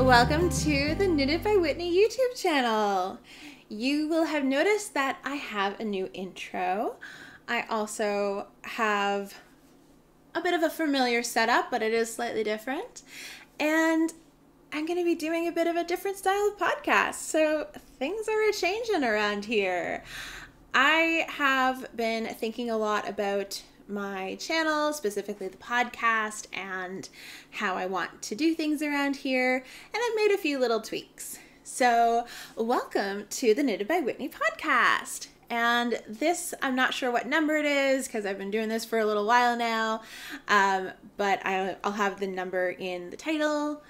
Welcome to the Knitted by Whitney YouTube channel. You will have noticed that I have a new intro. I also have a bit of a familiar setup, but it is slightly different. And I'm going to be doing a bit of a different style of podcast, so things are a-changing around here. I have been thinking a lot about my channel, specifically the podcast, and how I want to do things around here, and I've made a few little tweaks. So welcome to the Knitted by Whitney podcast. And this, I'm not sure what number it is because I've been doing this for a little while now, but I'll have the number in the title.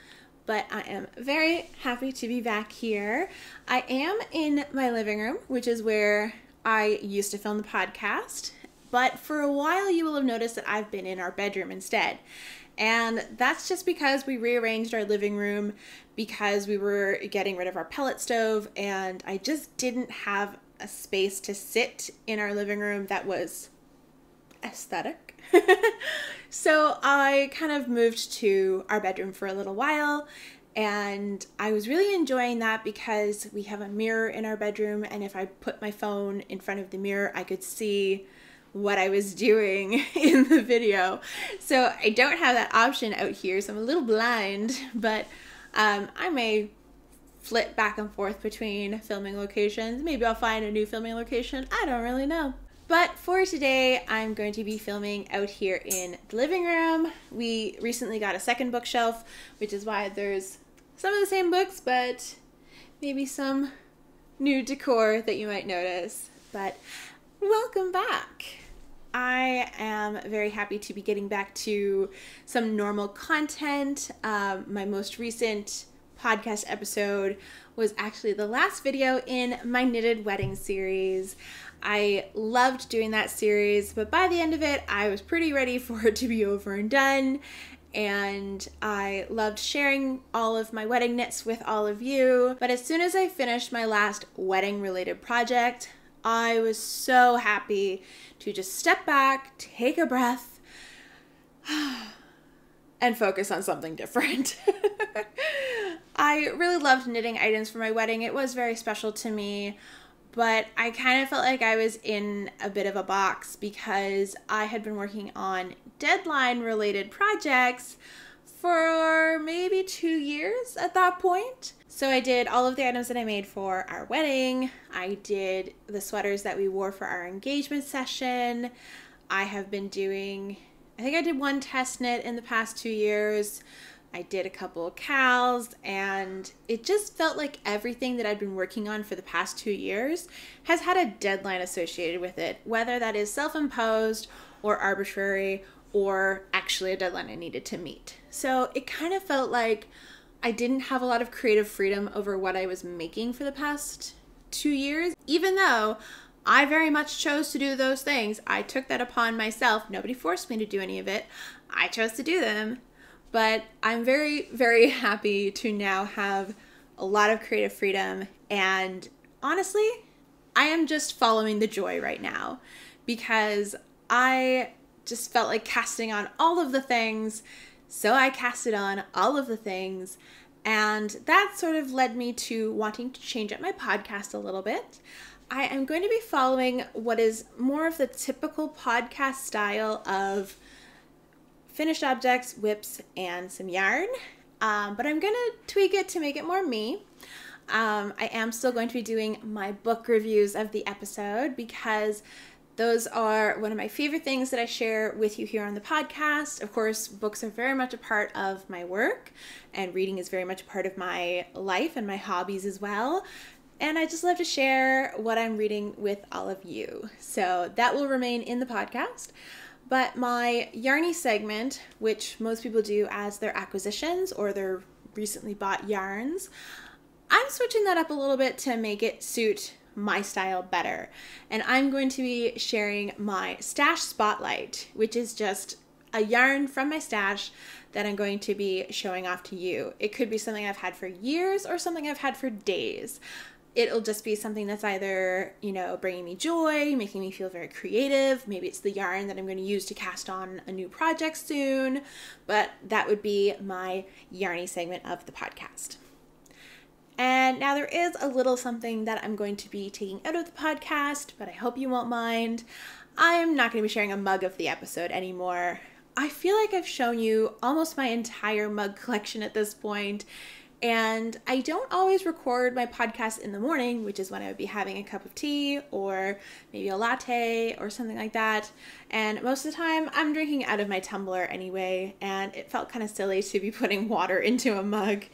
But I am very happy to be back here. I am in my living room, which is where I used to film the podcast. But for a while, you will have noticed that I've been in our bedroom instead. And that's just because we rearranged our living room because we were getting rid of our pellet stove, and I just didn't have a space to sit in our living room that was aesthetic. So I kind of moved to our bedroom for a little while, and I was really enjoying that because we have a mirror in our bedroom, and if I put my phone in front of the mirror, I could see what I was doing in the video. So I don't have that option out here, so I'm a little blind, but I may flip back and forth between filming locations. Maybe I'll find a new filming location. I don't really know. But for today, I'm going to be filming out here in the living room. We recently got a second bookshelf, which is why there's some of the same books, but maybe some new decor that you might notice. But welcome back. I am very happy to be getting back to some normal content. My most recent podcast episode was actually the last video in my knitted wedding series. I loved doing that series, but by the end of it, I was pretty ready for it to be over and done. And I loved sharing all of my wedding knits with all of you. But as soon as I finished my last wedding related project, I was so happy to just step back, take a breath, and focus on something different. I really loved knitting items for my wedding. It was very special to me, but I kind of felt like I was in a bit of a box because I had been working on deadline-related projects for maybe 2 years at that point. So I did all of the items that I made for our wedding. I did the sweaters that we wore for our engagement session. I have been doing, I think I did one test knit in the past 2 years. I did a couple of cals, and it just felt like everything that I'd been working on for the past 2 years has had a deadline associated with it, whether that is self-imposed or arbitrary or actually a deadline I needed to meet. So it kind of felt like I didn't have a lot of creative freedom over what I was making for the past 2 years, even though I very much chose to do those things. I took that upon myself. Nobody forced me to do any of it. I chose to do them. But I'm very, very happy to now have a lot of creative freedom. And honestly, I am just following the joy right now because I just felt like casting on all of the things. So I casted on all of the things, and that sort of led me to wanting to change up my podcast a little bit. I am going to be following what is more of the typical podcast style of finished objects, whips, and some yarn, but I'm going to tweak it to make it more me. I am still going to be doing my book reviews of the episode because those are one of my favorite things that I share with you here on the podcast. Of course, books are very much a part of my work, and reading is very much a part of my life and my hobbies as well. And I just love to share what I'm reading with all of you. So that will remain in the podcast. But my Yarny segment, which most people do as their acquisitions or their recently bought yarns, I'm switching that up a little bit to make it suit my style better. And I'm going to be sharing my stash spotlight, which is just a yarn from my stash that I'm going to be showing off to you. It could be something I've had for years or something I've had for days. It'll just be something that's either, bringing me joy, making me feel very creative. Maybe it's the yarn that I'm going to use to cast on a new project soon, but that would be my yarny segment of the podcast. And now there is a little something that I'm going to be taking out of the podcast, but I hope you won't mind. I'm not going to be sharing a mug of the episode anymore. I feel like I've shown you almost my entire mug collection at this point, and I don't always record my podcast in the morning, which is when I would be having a cup of tea or maybe a latte or something like that. And most of the time I'm drinking out of my tumbler anyway, and it felt kind of silly to be putting water into a mug.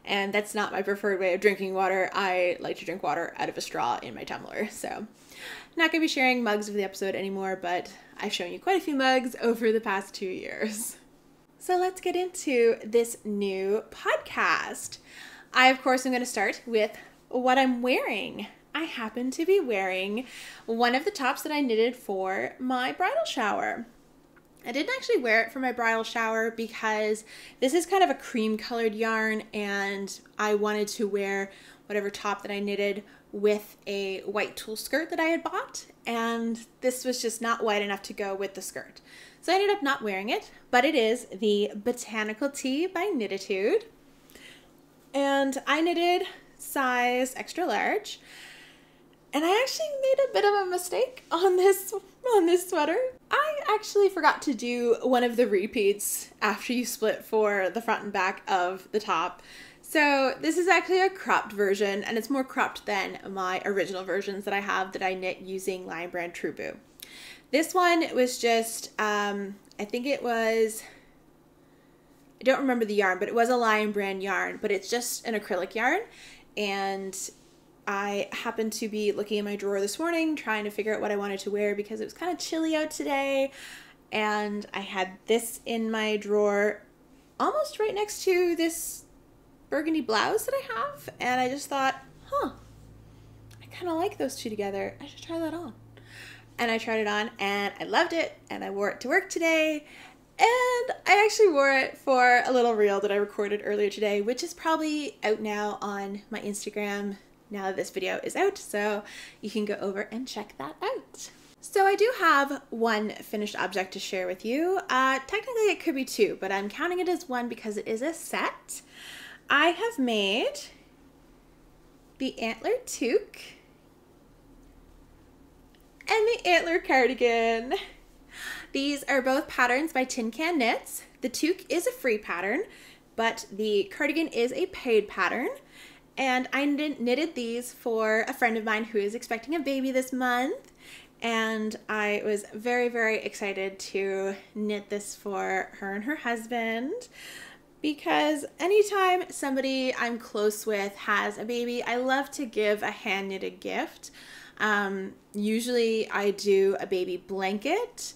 And that's not my preferred way of drinking water. I like to drink water out of a straw in my tumbler. So not going to be sharing mugs of the episode anymore, but I've shown you quite a few mugs over the past 2 years. So let's get into this new podcast. I, of course, am going to start with what I'm wearing. I happen to be wearing one of the tops that I knitted for my bridal shower. I didn't actually wear it for my bridal shower because this is kind of a cream colored yarn, and I wanted to wear whatever top that I knitted with a white tulle skirt that I had bought, and this was just not white enough to go with the skirt. So I ended up not wearing it, but it is the Botanical Tea by Knititude. And I knitted size extra large. And I actually made a bit of a mistake on this sweater. I actually forgot to do one of the repeats after you split for the front and back of the top. So this is actually a cropped version, and it's more cropped than my original versions that I have that I knit using Lion Brand True Boo. This one was just, I think it was, I don't remember the yarn, but it was a Lion Brand yarn, but it's just an acrylic yarn. And I happened to be looking in my drawer this morning trying to figure out what I wanted to wear because it was kind of chilly out today. And I had this in my drawer almost right next to this burgundy blouse that I have. And I just thought, I kind of like those two together. I should try that on. And I tried it on and I loved it, and I wore it to work today, and I actually wore it for a little reel that I recorded earlier today, which is probably out now on my Instagram now that this video is out, so you can go over and check that out. So I do have one finished object to share with you. Technically it could be two, but I'm counting it as one because it is a set. I have made the antler toque and the antler cardigan. These are both patterns by Tin Can Knits. The toque is a free pattern, but the cardigan is a paid pattern. And I knitted these for a friend of mine who is expecting a baby this month. And I was very, very excited to knit this for her and her husband, because anytime somebody I'm close with has a baby, I love to give a hand knitted gift. Usually I do a baby blanket,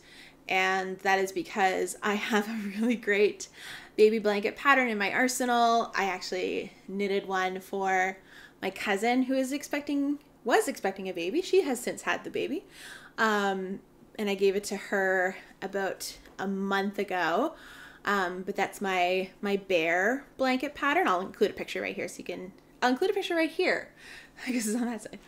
and that is because I have a really great baby blanket pattern in my arsenal. I actually knitted one for my cousin who was expecting a baby. She has since had the baby. And I gave it to her about a month ago. But that's my bear blanket pattern. I'll include a picture right here I'll include a picture right here. I guess it's on that side.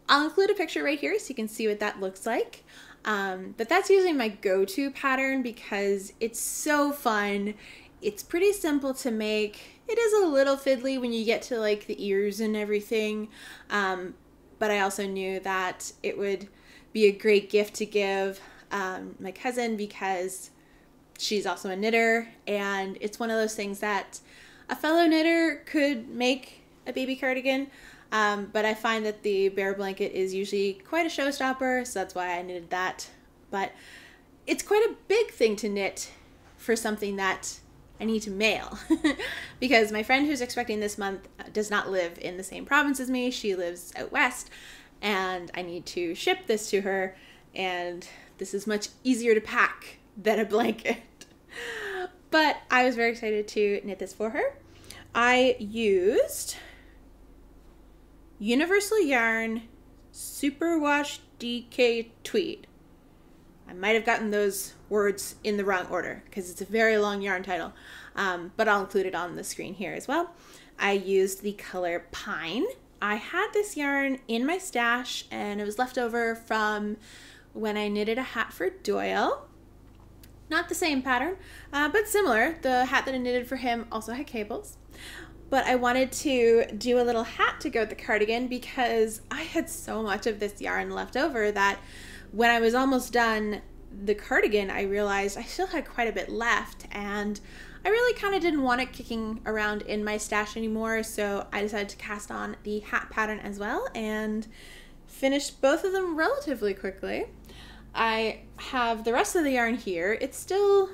I'll include a picture right here so you can see what that looks like. But that's usually my go-to pattern because it's so fun. It's pretty simple to make. It is a little fiddly when you get to like the ears and everything. But I also knew that it would be a great gift to give my cousin because she's also a knitter, and it's one of those things that a fellow knitter could make a baby cardigan. But I find that the bear blanket is usually quite a showstopper, so that's why I knitted that. But it's quite a big thing to knit for something that I need to mail because my friend who's expecting this month does not live in the same province as me. She lives out west, and I need to ship this to her, and this is much easier to pack than a blanket. But I was very excited to knit this for her. I used Universal Yarn Superwash DK Tweed. I might have gotten those words in the wrong order because it's a very long yarn title, but I'll include it on the screen here as well. I used the color Pine. I had this yarn in my stash, and it was left over from when I knitted a hat for Doyle. Not the same pattern, but similar. The hat that I knitted for him also had cables. but I wanted to do a little hat to go with the cardigan because I had so much of this yarn left over that when I was almost done the cardigan, I realized I still had quite a bit left, and I really kind of didn't want it kicking around in my stash anymore, so I decided to cast on the hat pattern as well and finished both of them relatively quickly. I have the rest of the yarn here. It's still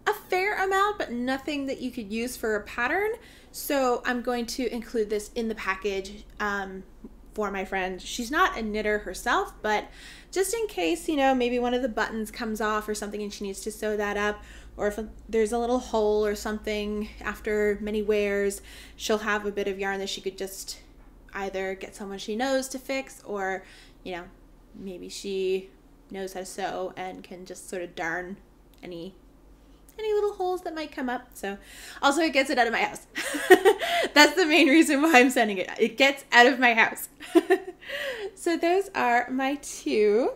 a fair amount, but nothing that you could use for a pattern, so I'm going to include this in the package for my friend. She's not a knitter herself, but just in case, you know, maybe one of the buttons comes off or something and she needs to sew that up, or if there's a little hole or something after many wears, she'll have a bit of yarn that she could just either get someone she knows to fix, or, you know, maybe she knows how to sew and can just sort of darn any little holes that might come up. So also it gets it out of my house. That's the main reason why I'm sending it. It gets out of my house. So those are my two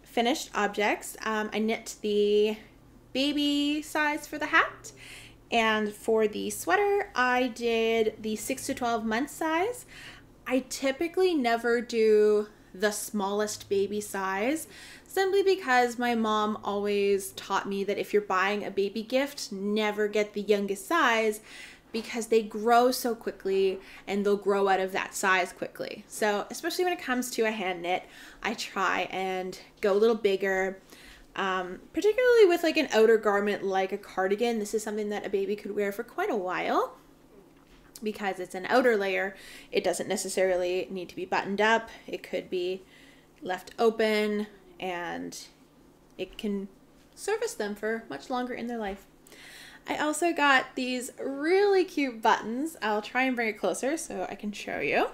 finished objects. I knit the baby size for the hat, and for the sweater I did the 6 to 12 month size. I typically never do the smallest baby size, simply because my mom always taught me that if you're buying a baby gift, never get the youngest size, because they grow so quickly and they'll grow out of that size quickly. So especially when it comes to a hand knit, I try and go a little bigger, particularly with like an outer garment like a cardigan. This is something that a baby could wear for quite a while. Because it's an outer layer, it doesn't necessarily need to be buttoned up. It could be left open, and it can service them for much longer in their life. I also got these really cute buttons. I'll try and bring it closer so I can show you.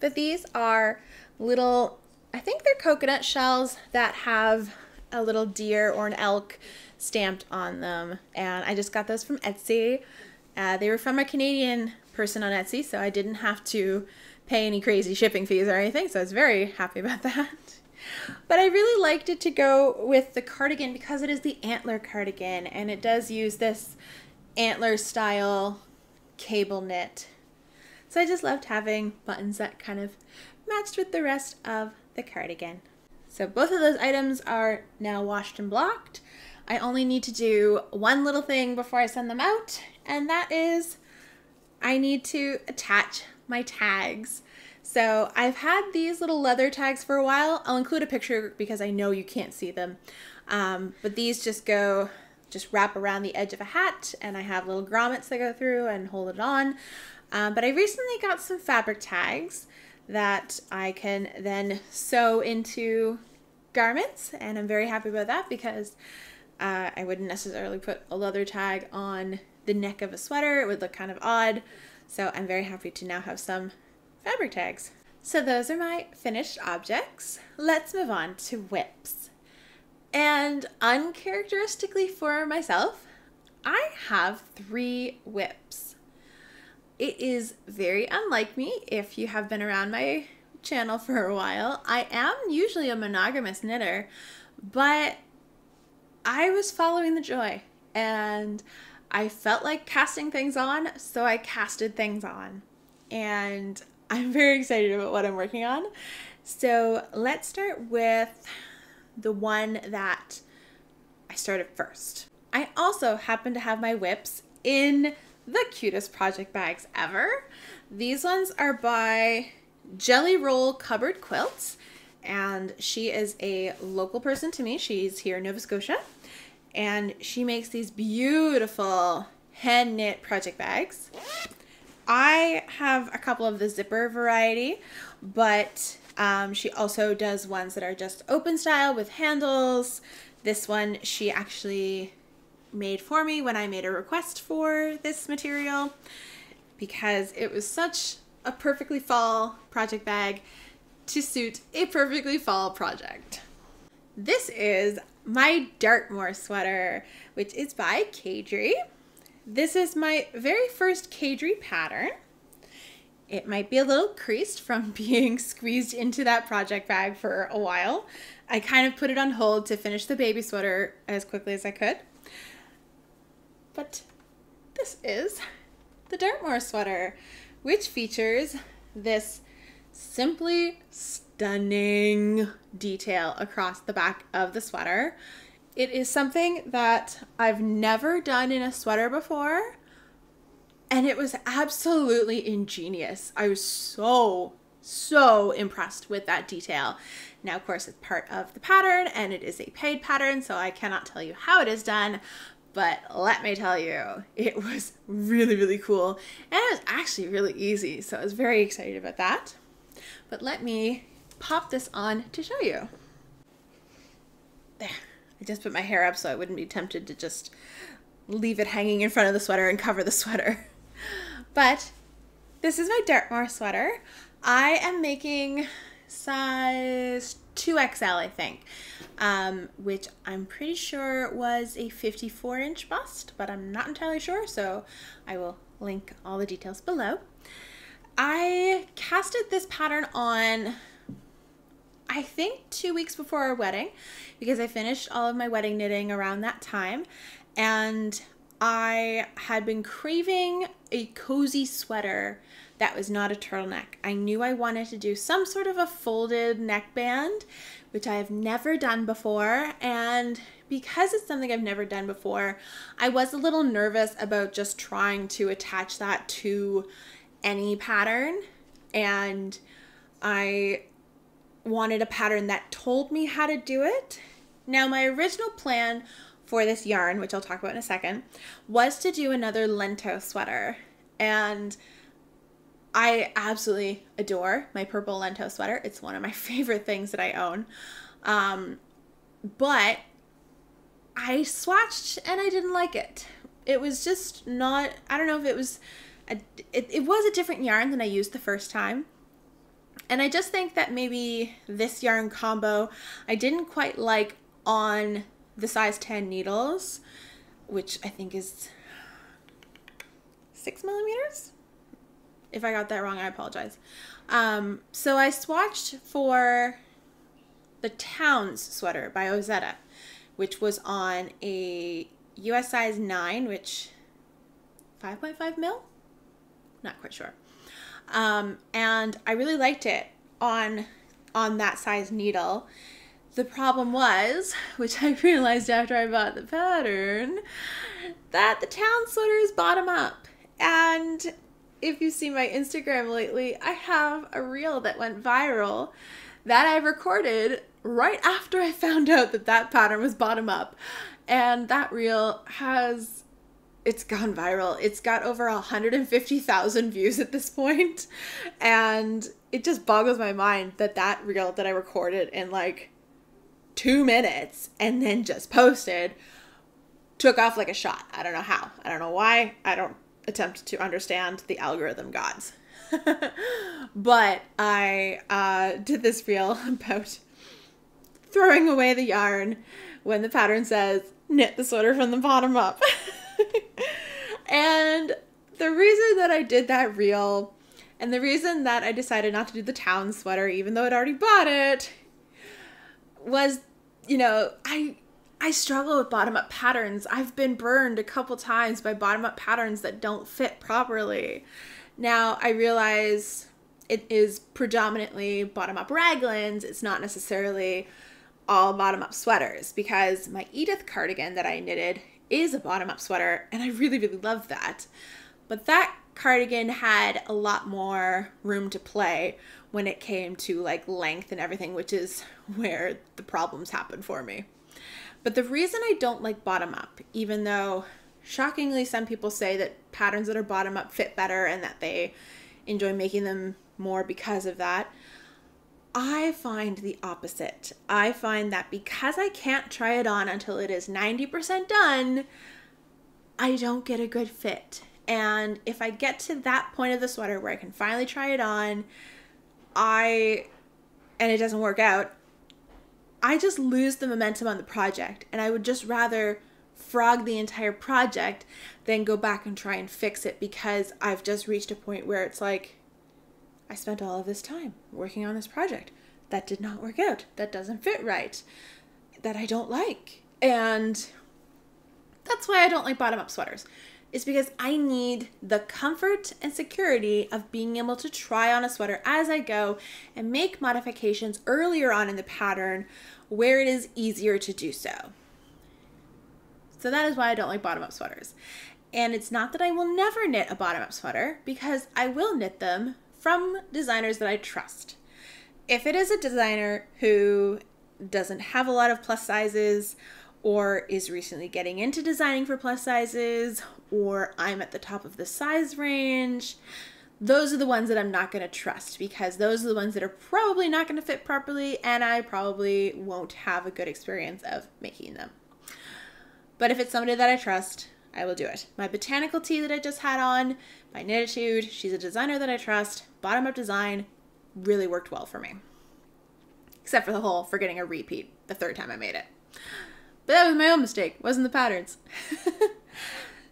But these are little, I think they're coconut shells that have a little deer or an elk stamped on them, and I just got those from Etsy. They were from a Canadian person on Etsy, so I didn't have to pay any crazy shipping fees or anything, so I was very happy about that. But I really liked it to go with the cardigan because it is the antler cardigan, and it does use this antler style cable knit. So I just loved having buttons that kind of matched with the rest of the cardigan. So both of those items are now washed and blocked. I only need to do one little thing before I send them out, and that is I need to attach my tags. So I've had these little leather tags for a while. I'll include a picture because I know you can't see them. But these just wrap around the edge of a hat, and I have little grommets that go through and hold it on. But I recently got some fabric tags that I can then sew into garments, and I'm very happy about that because I wouldn't necessarily put a leather tag on the neck of a sweater. It would look kind of odd, so I'm very happy to now have some fabric tags. So those are my finished objects. Let's move on to whips. And uncharacteristically for myself, I have 3 whips. It is very unlike me if you have been around my channel for a while. I am usually a monogamous knitter, but I was following the joy and I felt like casting things on, so I casted things on. And I'm very excited about what I'm working on. So let's start with the one that I started first. I also happen to have my whips in the cutest project bags ever. These ones are by Jelly Roll Cupboard Quilts, and she is a local person to me. She's here in Nova Scotia, and she makes these beautiful hand knit project bags. I have a couple of the zipper variety, but she also does ones that are just open style with handles. This one she actually made for me when I made a request for this material because it was such a perfectly fall project bag to suit a perfectly fall project. This is my Dartmoor sweater, which is by Kadri. This is my very first Kadri pattern. It might be a little creased from being squeezed into that project bag for a while, I kind of put it on hold to finish the baby sweater as quickly as I could. But this is the Dartmoor sweater, which features this simply stunning detail across the back of the sweater. It is something that I've never done in a sweater before, and it was absolutely ingenious. I was so impressed with that detail. Now, of course, it's part of the pattern, and it is a paid pattern, so I cannot tell you how it is done, but let me tell you, it was really cool, and it was actually really easy, so I was very excited about that. But let me pop this on to show you. There. I just put my hair up so I wouldn't be tempted to just leave it hanging in front of the sweater and cover the sweater. But this is my Dartmoor sweater. I am making size 2XL, I think, which I'm pretty sure was a 54-inch bust, but I'm not entirely sure, so I will link all the details below. I casted this pattern on, I think, 2 weeks before our wedding, because I finished all of my wedding knitting around that time, and I had been craving a cozy sweater that was not a turtleneck. I knew I wanted to do some sort of a folded neckband, which I have never done before, and because it's something I've never done before, I was a little nervous about just trying to attach that to any pattern, and I wanted a pattern that told me how to do it. Now, my original plan for this yarn, which I'll talk about in a second, was to do another Lento sweater, and I absolutely adore my purple Lento sweater. It's one of my favorite things that I own, but I swatched and I didn't like it. It was just not, I don't know if it was, it was a different yarn than I used the first time. And I just think that maybe this yarn combo I didn't quite like on the size 10 needles, which I think is 6 millimeters. If I got that wrong, I apologize. So I swatched for the Towns sweater by Ozetta, which was on a US size 9, which 5.5 mil? Not quite sure. And I really liked it on that size needle. The problem was, which I realized after I bought the pattern, that the Town sweater is bottom up. And if you see my Instagram lately, I have a reel that went viral that I recorded right after I found out that that pattern was bottom up. And that reel it's gone viral. It's got over 150,000 views at this point. And it just boggles my mind that that reel that I recorded in like 2 minutes and then just posted took off like a shot. I don't know how. I don't know why. I don't attempt to understand the algorithm gods. But I did this reel about throwing away the yarn when the pattern says knit the sweater from the bottom up. And the reason that I did that reel, and the reason that I decided not to do the Town sweater, even though I'd already bought it, was, you know, I struggle with bottom-up patterns. I've been burned a couple times by bottom-up patterns that don't fit properly. Now, I realize it is predominantly bottom-up raglans. It's not necessarily all bottom-up sweaters, because my Edith cardigan that I knitted is a bottom-up sweater, and I really love that. But that cardigan had a lot more room to play when it came to like length and everything, which is where the problems happen for me. But the reason I don't like bottom-up, even though shockingly some people say that patterns that are bottom-up fit better and that they enjoy making them more because of that, I find the opposite. I find that because I can't try it on until it is 90% done, I don't get a good fit. And if I get to that point of the sweater where I can finally try it on, and it doesn't work out, I just lose the momentum on the project. And I would just rather frog the entire project than go back and try and fix it, because I've just reached a point where it's like, I spent all of this time working on this project. that did not work out. That doesn't fit right. That I don't like. And that's why I don't like bottom-up sweaters. It's because I need the comfort and security of being able to try on a sweater as I go and make modifications earlier on in the pattern where it is easier to do so. So that is why I don't like bottom-up sweaters. And it's not that I will never knit a bottom-up sweater, because I will knit them from designers that I trust. If it is a designer who doesn't have a lot of plus sizes, or is recently getting into designing for plus sizes, or I'm at the top of the size range, those are the ones that I'm not going to trust, because those are the ones that are probably not going to fit properly, and I probably won't have a good experience of making them. But if it's somebody that I trust, I will do it. My botanical tee that I just had on by Knititude, she's a designer that I trust. Bottom-up design really worked well for me. Except for the whole forgetting a repeat the third time I made it. But that was my own mistake, wasn't the pattern's.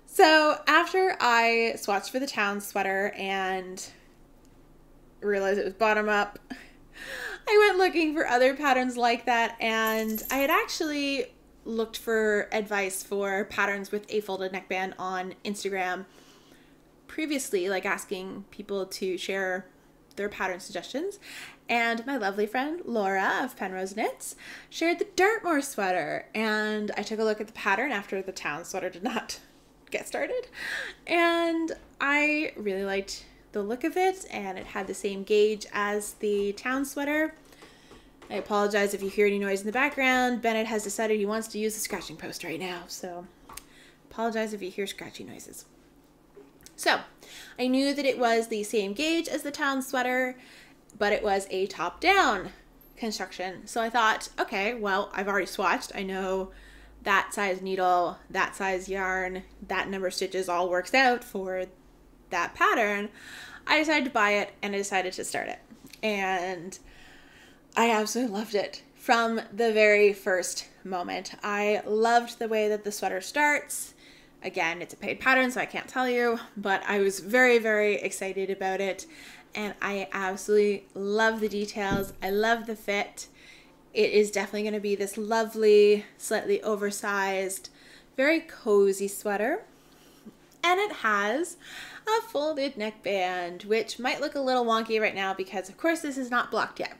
So after I swatched for the town sweater and realized it was bottom up, I went looking for other patterns like that, and I had actually looked for advice for patterns with a folded neckband on Instagram previously, like asking people to share their pattern suggestions. And my lovely friend Laura of Penrose Knits shared the Dartmoor sweater, and I took a look at the pattern after the town sweater did not get started, and I really liked the look of it, and it had the same gauge as the town sweater. I apologize if you hear any noise in the background. Bennett has decided he wants to use the scratching post right now, so apologize if you hear scratchy noises. So I knew that it was the same gauge as the town sweater, but it was a top-down construction. So I thought, okay, well, I've already swatched. I know that size needle, that size yarn, that number of stitches all works out for that pattern. I decided to buy it, and I decided to start it. And I absolutely loved it from the very first moment. I loved the way that the sweater starts. Again, it's a paid pattern, so I can't tell you, but I was very, very excited about it, and I absolutely love the details. I love the fit. It is definitely going to be this lovely, slightly oversized, very cozy sweater, and it has a folded neckband, which might look a little wonky right now because, of course, this is not blocked yet.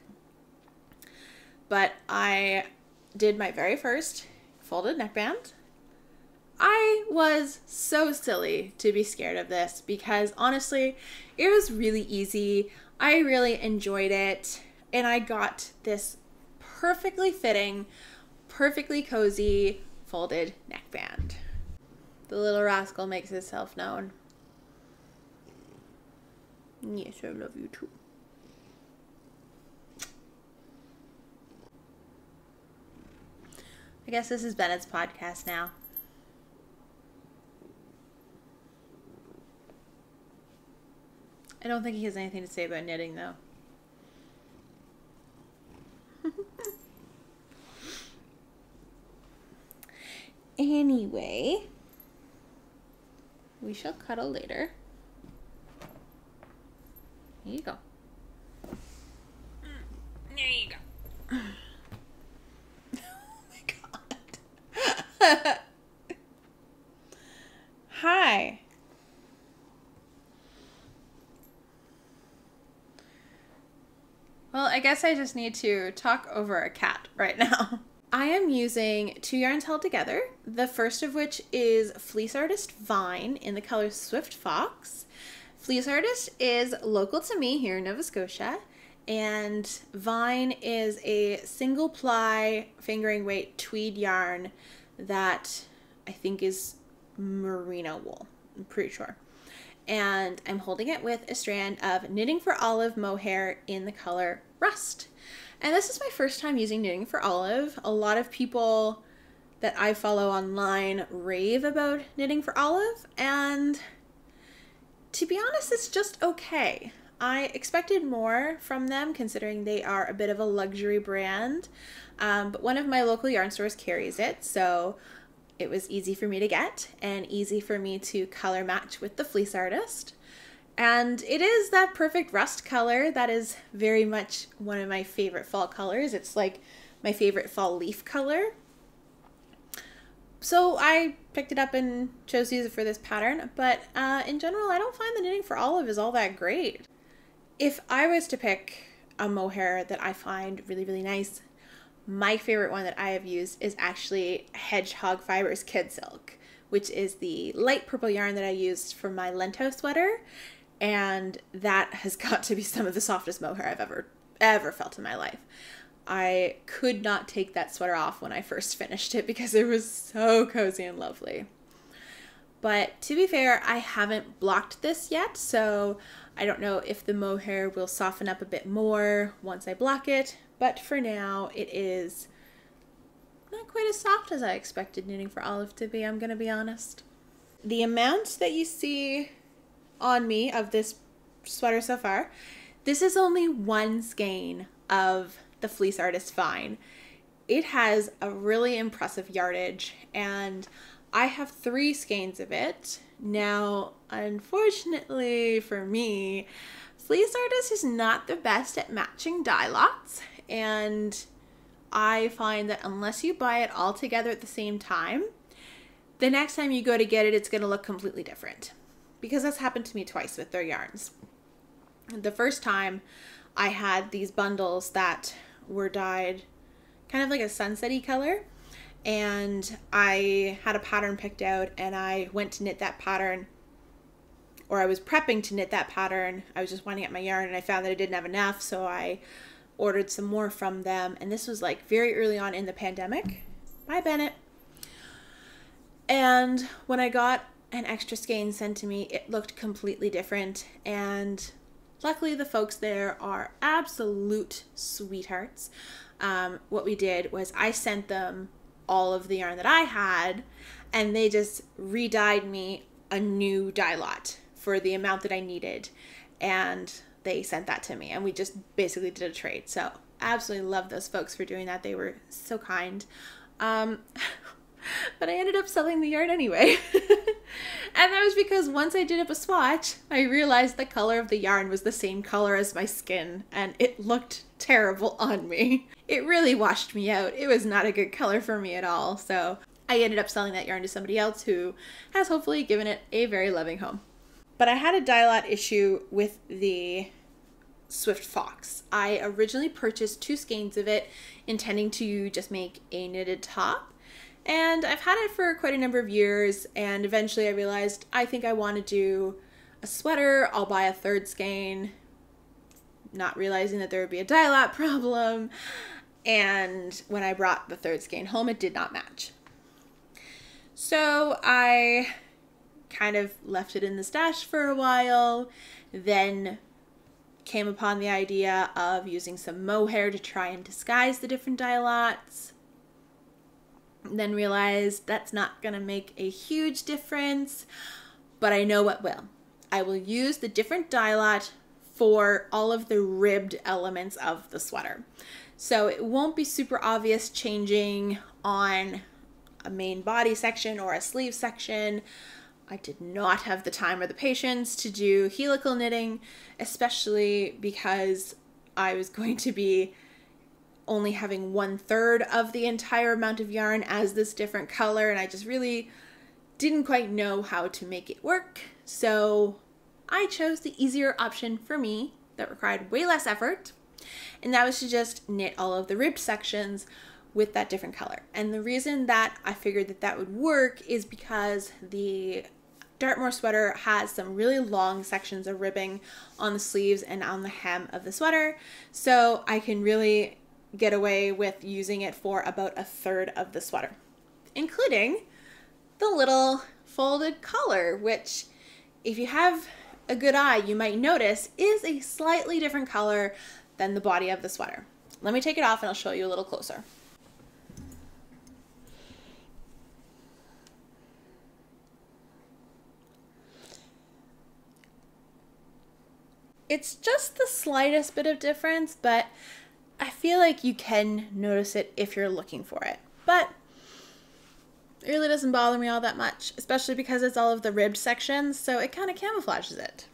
But I did my very first folded neckband. I was so silly to be scared of this because honestly, it was really easy. I really enjoyed it, and I got this perfectly fitting, perfectly cozy folded neckband. The little rascal makes himself known. Yes, I love you too. I guess this is Bennett's podcast now. I don't think he has anything to say about knitting, though. Anyway, we shall cuddle later. Here you go. There you go. Hi. Well, I guess I just need to talk over a cat right now. I am using 2 yarns held together, the first of which is Fleece Artist Vine in the color Swift Fox. Fleece Artist is local to me here in Nova Scotia, and Vine is a single ply fingering weight tweed yarn that I think is merino wool, I'm pretty sure. And I'm holding it with a strand of Knitting for Olive mohair in the color Rust. And this is my first time using Knitting for Olive. A lot of people that I follow online rave about Knitting for Olive, and to be honest, it's just okay. I expected more from them considering they are a bit of a luxury brand, but one of my local yarn stores carries it, so it was easy for me to get and easy for me to color match with the Fleece Artist. And it is that perfect rust color that is very much one of my favorite fall colors. It's like my favorite fall leaf color. So I picked it up and chose to use it for this pattern, but in general, I don't find the knitting for olive is all that great. If I was to pick a mohair that I find really, really nice, my favorite one that I have used is actually Hedgehog Fibers Kid Silk, which is the light purple yarn that I used for my Lento sweater. And that has got to be some of the softest mohair I've ever felt in my life. I could not take that sweater off when I first finished it because it was so cozy and lovely. But to be fair, I haven't blocked this yet, so I don't know if the mohair will soften up a bit more once I block it. But for now, it is not quite as soft as I expected knitting for olive to be, I'm going to be honest. The amount that you see on me of this sweater so far, this is only one skein of the Fleece Artist Fine. It has a really impressive yardage, and I have 3 skeins of it. Now, unfortunately for me, Fleece Artist is not the best at matching dye lots, and I find that unless you buy it all together at the same time, the next time you go to get it, it's going to look completely different. Because that's happened to me twice with their yarns. The first time I had these bundles that were dyed kind of like a sunset-y color, and I had a pattern picked out and I went to knit that pattern, or I was prepping to knit that pattern. I was just winding up my yarn and I found that I didn't have enough, so I ordered some more from them, and this was like very early on in the pandemic. Bye, Bennett. And when I got an extra skein sent to me, it looked completely different, and luckily the folks there are absolute sweethearts. What we did was I sent them all of the yarn that I had, and they just re-dyed me a new dye lot for the amount that I needed, and they sent that to me, and we just basically did a trade. So absolutely love those folks for doing that. They were so kind. But I ended up selling the yarn anyway. And that was because once I did up a swatch, I realized the color of the yarn was the same color as my skin, and it looked terrible on me. It really washed me out. It was not a good color for me at all. So I ended up selling that yarn to somebody else who has hopefully given it a very loving home. But I had a dye lot issue with the Swift Fox. I originally purchased 2 skeins of it, intending to just make a knitted top. And I've had it for quite a number of years, and eventually I realized I think I want to do a sweater. I'll buy a 3rd skein, not realizing that there would be a dye lot problem. And when I brought the 3rd skein home, it did not match. So I kind of left it in the stash for a while, then came upon the idea of using some mohair to try and disguise the different dye lots. Then realized that's not going to make a huge difference, but I know what will. I will use the different dye lot for all of the ribbed elements of the sweater. So it won't be super obvious changing on a main body section or a sleeve section. I did not have the time or the patience to do helical knitting, especially because I was going to be only having 1/3 of the entire amount of yarn as this different color, and I just really didn't quite know how to make it work. So I chose the easier option for me that required way less effort, and that was to just knit all of the ribbed sections with that different color. And the reason that I figured that that would work is because the Dartmoor sweater has some really long sections of ribbing on the sleeves and on the hem of the sweater, so I can really get away with using it for about 1/3 of the sweater, including the little folded collar, which if you have a good eye, you might notice is a slightly different color than the body of the sweater. Let me take it off and I'll show you a little closer. It's just the slightest bit of difference, but I feel like you can notice it if you're looking for it. But it really doesn't bother me all that much, especially because it's all of the ribbed sections, so it kind of camouflages it.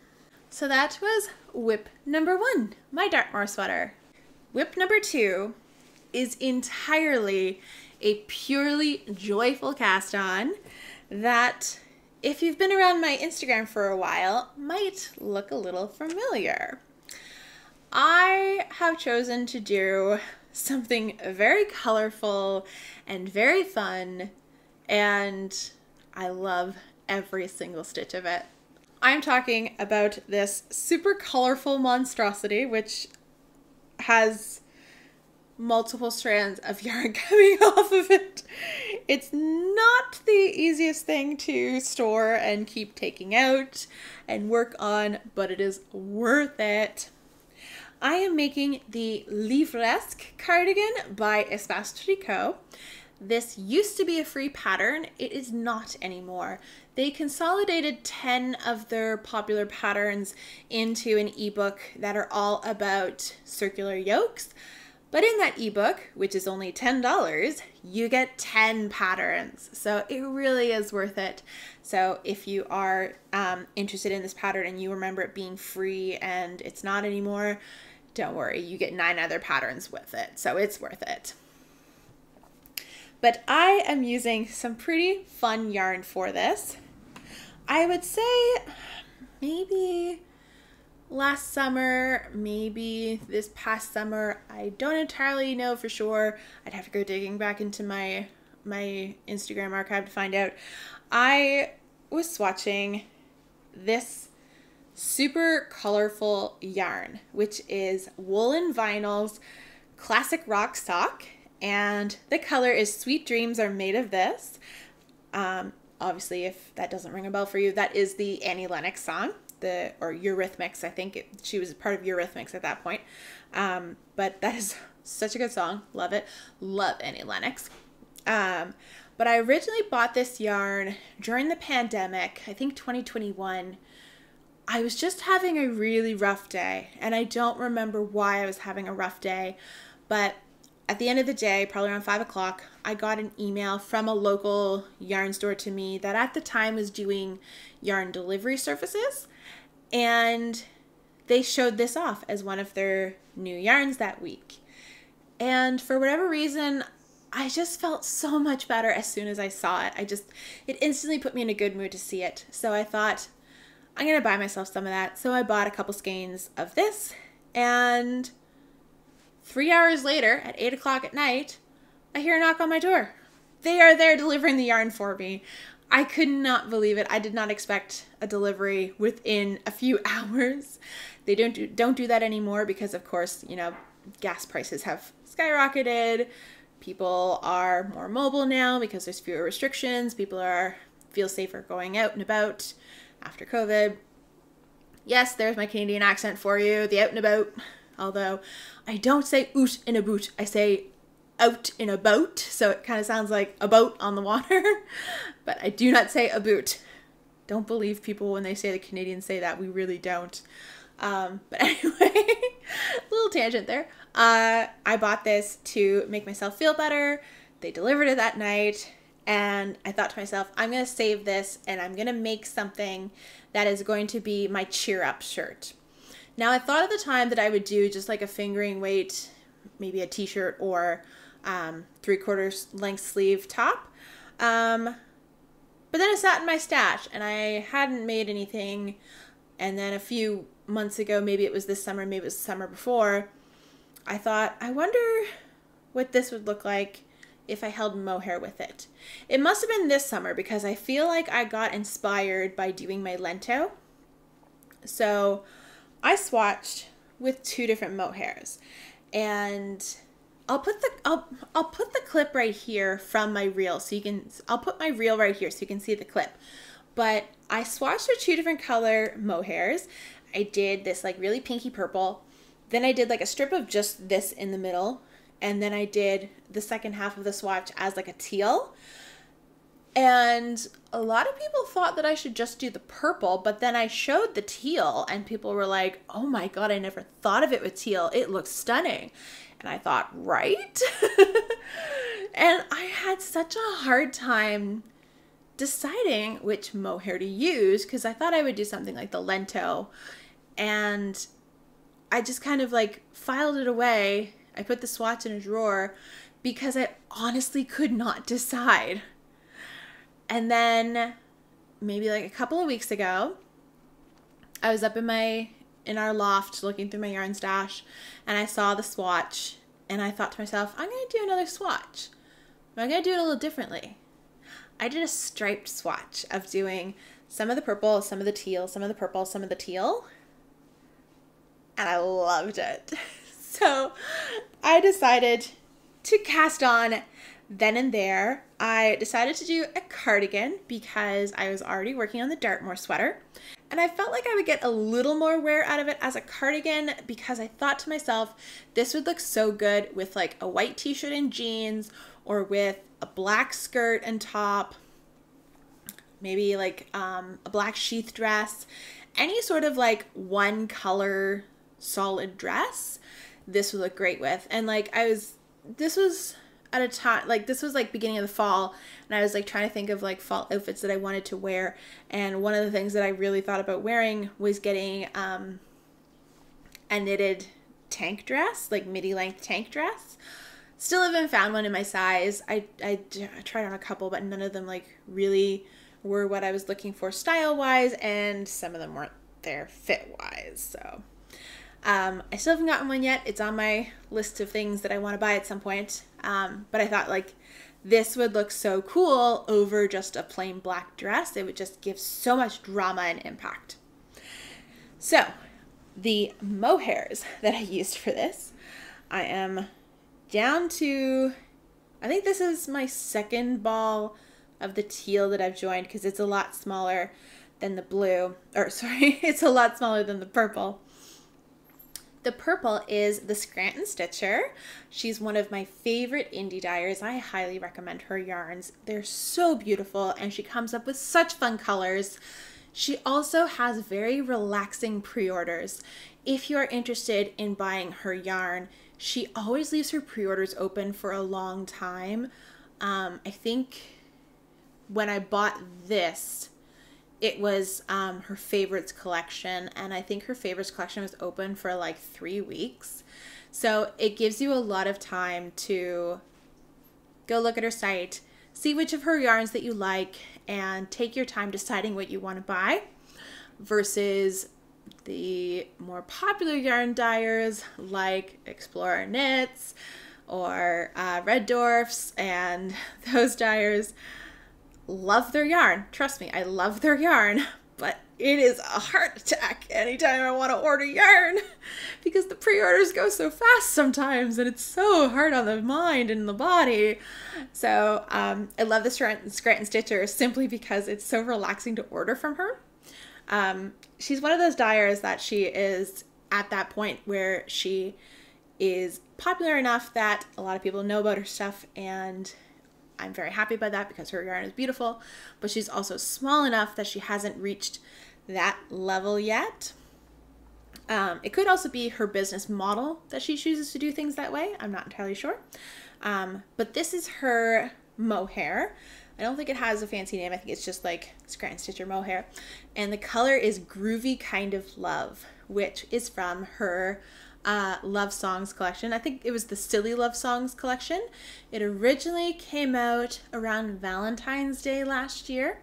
So that was whip number 1, my Dartmoor sweater. Whip number 2 is entirely a purely joyful cast on that, if you've been around my Instagram for a while, might look a little familiar. I have chosen to do something very colorful and very fun, and I love every single stitch of it. I'm talking about this super colorful monstrosity, which has multiple strands of yarn coming off of it. It's not the easiest thing to store and keep taking out and work on, but it is worth it. I am making the Livresque cardigan by Espace Tricot. This used to be a free pattern. It is not anymore. They consolidated 10 of their popular patterns into an ebook that are all about circular yokes. But in that ebook, which is only $10, you get 10 patterns. So it really is worth it. So if you are interested in this pattern and you remember it being free and it's not anymore, don't worry, you get 9 other patterns with it. So it's worth it. But I am using some pretty fun yarn for this. I would say maybe last summer, maybe this past summer. I don't entirely know for sure. I'd have to go digging back into my Instagram archive to find out. I was swatching this super colorful yarn, which is Woolen Vinyl's Classic Rock Sock, and the color is Sweet Dreams Are Made of This. Obviously, if that doesn't ring a bell for you, that is the Annie Lennox song, or Eurythmics. I think she was part of Eurythmics at that point. But that is such a good song. Love it. Love Annie Lennox. But I originally bought this yarn during the pandemic, I think 2021. I was just having a really rough day, and I don't remember why I was having a rough day, but at the end of the day, probably around 5 o'clock, I got an email from a local yarn store to me that at the time was doing yarn delivery services, and they showed this off as one of their new yarns that week. And for whatever reason, I just felt so much better as soon as I saw it. It instantly put me in a good mood to see it. So I thought, I'm going to buy myself some of that. So I bought a couple skeins of this, and 3 hours later, at 8 o'clock at night, I hear a knock on my door. They are there delivering the yarn for me. I could not believe it. I did not expect a delivery within a few hours. They don't do that anymore because, of course, gas prices have skyrocketed. People are more mobile now because there's fewer restrictions. People feel safer going out and about after COVID. Yes, there's my Canadian accent for you, the out and about. Although I don't say oot in a boot, I say out in a boat. So it kind of sounds like a boat on the water, but I do not say a boot. Don't believe people when they say the Canadians say that. We really don't. But anyway, little tangent there. I bought this to make myself feel better. They delivered it that night. And I thought to myself, I'm going to save this and I'm going to make something that is going to be my cheer up shirt. Now, I thought at the time that I would do just like a fingering weight, maybe a t-shirt or 3/4 length sleeve top. But then it sat in my stash and I hadn't made anything. And then a few months ago, maybe it was this summer, maybe it was the summer before, I thought, I wonder what this would look like if I held mohair with it. It must have been this summer because I feel like I got inspired by doing my lento. So I swatched with 2 different mohairs, and I'll put the clip right here from my reel I'll put my reel right here so you can see the clip. But I swatched with 2 different color mohairs. I did this like really pinky purple. Then I did like a strip of just this in the middle. And then I did the second half of the swatch as like a teal. And a lot of people thought that I should just do the purple, but then I showed the teal and people were like, oh my God, I never thought of it with teal. It looks stunning. And I thought, right? And I had such a hard time deciding which mohair to use because I thought I would do something like the lento. and I just kind of like filed it away. I put the swatch in a drawer because I honestly could not decide. And then maybe like a couple of weeks ago, I was up in our loft looking through my yarn stash, and I saw the swatch, and I thought to myself, I'm going to do another swatch. But I'm going to do it a little differently. I did a striped swatch of doing some of the purple, some of the teal, some of the purple, some of the teal. And I loved it. So I decided to cast on then and there. I decided to do a cardigan because I was already working on the Dartmoor sweater. And I felt like I would get a little more wear out of it as a cardigan because I thought to myself, this would look so good with like a white t-shirt and jeans, or with a black skirt and top, maybe like a black sheath dress, any sort of like one color solid dress. This would look great with. And like this was at a time, like this was like beginning of the fall, and I was like trying to think of like fall outfits that I wanted to wear, and one of the things that I really thought about wearing was getting a knitted tank dress, like midi length tank dress. Still haven't found one in my size. I tried on a couple, but none of them like really were what I was looking for style wise, and some of them weren't there fit wise. So I still haven't gotten one yet. It's on my list of things that I want to buy at some point. But I thought like this would look so cool over just a plain black dress. It would just give so much drama and impact. So the mohairs that I used for this, I am down to, I think this is my second ball of the teal that I've joined, because it's a lot smaller than the blue, or sorry, it's a lot smaller than the purple. The purple is the Scranton Stitcher. She's one of my favorite indie dyers. I highly recommend her yarns. They're so beautiful, and she comes up with such fun colors. She also has very relaxing pre-orders. If you are interested in buying her yarn, she always leaves her pre-orders open for a long time. I think when I bought this, it was her favorites collection, and I think her favorites collection was open for like 3 weeks. So it gives you a lot of time to go look at her site, see which of her yarns that you like, and take your time deciding what you want to buy, versus the more popular yarn dyers like Explorer Knits or Red Dwarfs, and those dyers love their yarn. Trust me, I love their yarn, but it is a heart attack anytime I want to order yarn because the pre-orders go so fast sometimes, and it's so hard on the mind and the body. So I love the Scranton Stitcher simply because it's so relaxing to order from her. She's one of those dyers that she is at that point where she is popular enough that a lot of people know about her stuff, and I'm very happy by that because her yarn is beautiful, but she's also small enough that she hasn't reached that level yet. It could also be her business model that she chooses to do things that way. I'm not entirely sure. But this is her mohair. I don't think it has a fancy name. I think it's just like Scranton Stitcher mohair. And the color is Groovy Kind of Love, which is from her Love Songs collection. I think it was the Silly Love Songs collection. It originally came out around Valentine's Day last year,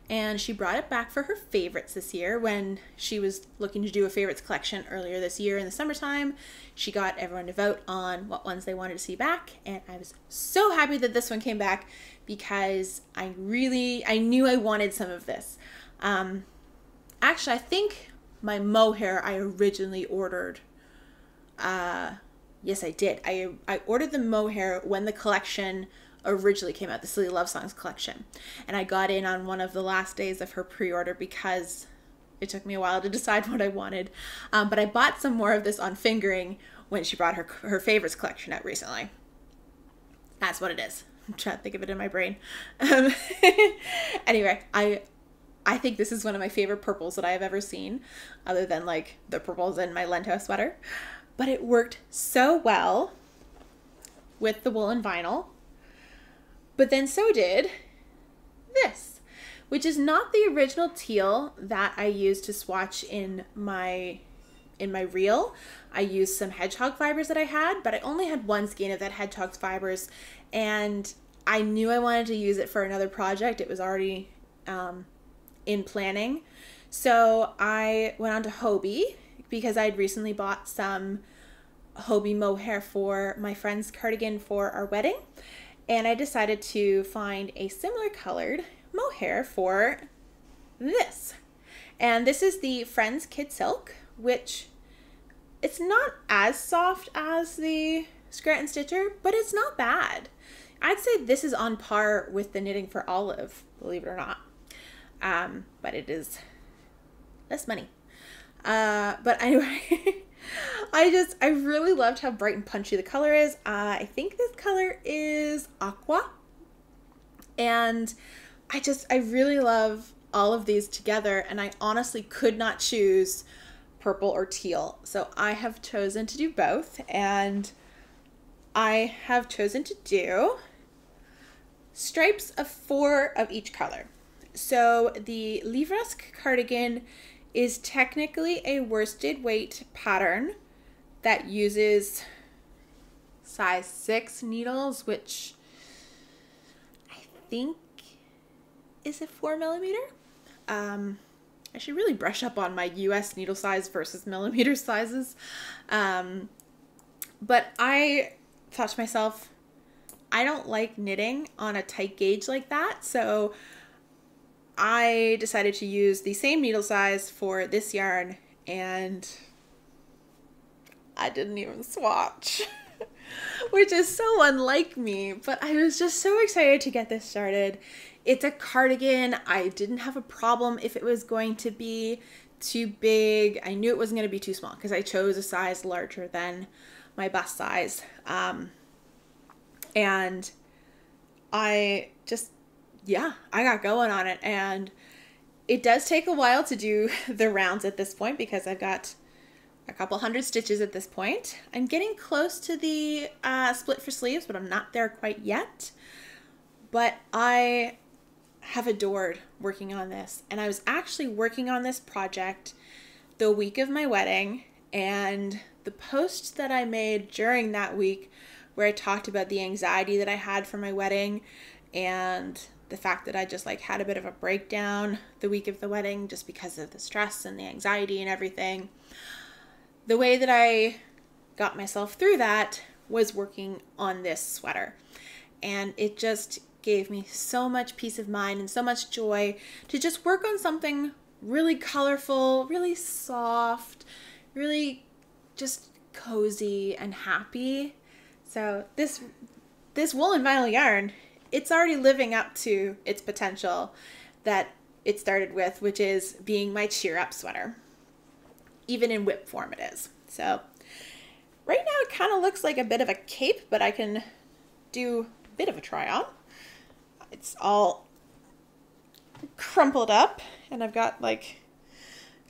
and she brought it back for her favorites this year when she was looking to do a favorites collection earlier this year in the summertime. She got everyone to vote on what ones they wanted to see back, and I was so happy that this one came back because I knew I wanted some of this. Actually, I think my mohair I originally ordered. Yes, I did. I ordered the mohair when the collection originally came out, the Silly Love Songs collection. And I got in on one of the last days of her pre-order because it took me a while to decide what I wanted. But I bought some more of this on fingering when she brought her favorites collection out recently. That's what it is. I'm trying to think of it in my brain. Anyway, I think this is one of my favorite purples that I have ever seen, other than like the purples in my Lento sweater. But it worked so well with the woolen vinyl. But then so did this, which is not the original teal that I used to swatch in my in my reel, I used some hedgehog fibers that I had, but I only had one skein of that hedgehog fibers, and I knew I wanted to use it for another project. It was already in planning. So I went on to Hobie because I'd recently bought some Hobie mohair for my friend's cardigan for our wedding. And I decided to find a similar colored mohair for this. And this is the Friends Kid Silk, which it's not as soft as the Scranton Stitcher, but it's not bad. I'd say this is on par with the Knitting for Olive, believe it or not. But it is less money. But anyway, I really loved how bright and punchy the color is. I think this color is aqua. And I really love all of these together, and I honestly could not choose purple or teal. So I have chosen to do both, and I have chosen to do stripes of 4 of each color. So the Leibowitz cardigan is technically a worsted weight pattern that uses size 6 needles, which I think is a 4mm. I should really brush up on my US needle size versus millimeter sizes. But I thought to myself, I don't like knitting on a tight gauge like that, so I decided to use the same needle size for this yarn, and I didn't even swatch, which is so unlike me, but I was just so excited to get this started. It's a cardigan. I didn't have a problem if it was going to be too big. I knew it wasn't going to be too small because I chose a size larger than my bust size. And I just, yeah, I got going on it, and it does take a while to do the rounds at this point because I've got a couple hundred stitches at this point. I'm getting close to the split for sleeves, but I'm not there quite yet. But I have adored working on this, and I was actually working on this project the week of my wedding, and the post that I made during that week where I talked about the anxiety that I had for my wedding and the fact that I just had a bit of a breakdown the week of the wedding just because of the stress and the anxiety and everything. The way that I got myself through that was working on this sweater, and it just gave me so much peace of mind and so much joy to just work on something really colorful, really soft, really just cozy and happy. So this woolen vinyl yarn, it's already living up to its potential that it started with, which is being my cheer up sweater. Even in whip form it is. So right now it kind of looks like a bit of a cape, but I can do a bit of a try on. It's all crumpled up, and I've got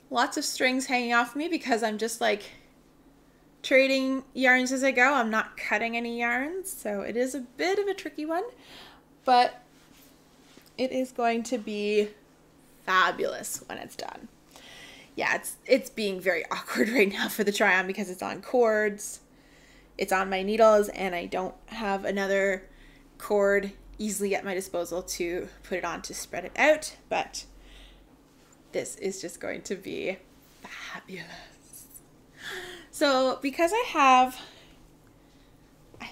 lots of strings hanging off me because I'm just trading yarns as I go. I'm not cutting any yarns, so it is a bit of a tricky one, but it is going to be fabulous when it's done. Yeah, it's being very awkward right now for the try on because it's on cords, it's on my needles, and I don't have another cord easily at my disposal to put it on to spread it out, but this is just going to be fabulous. So because I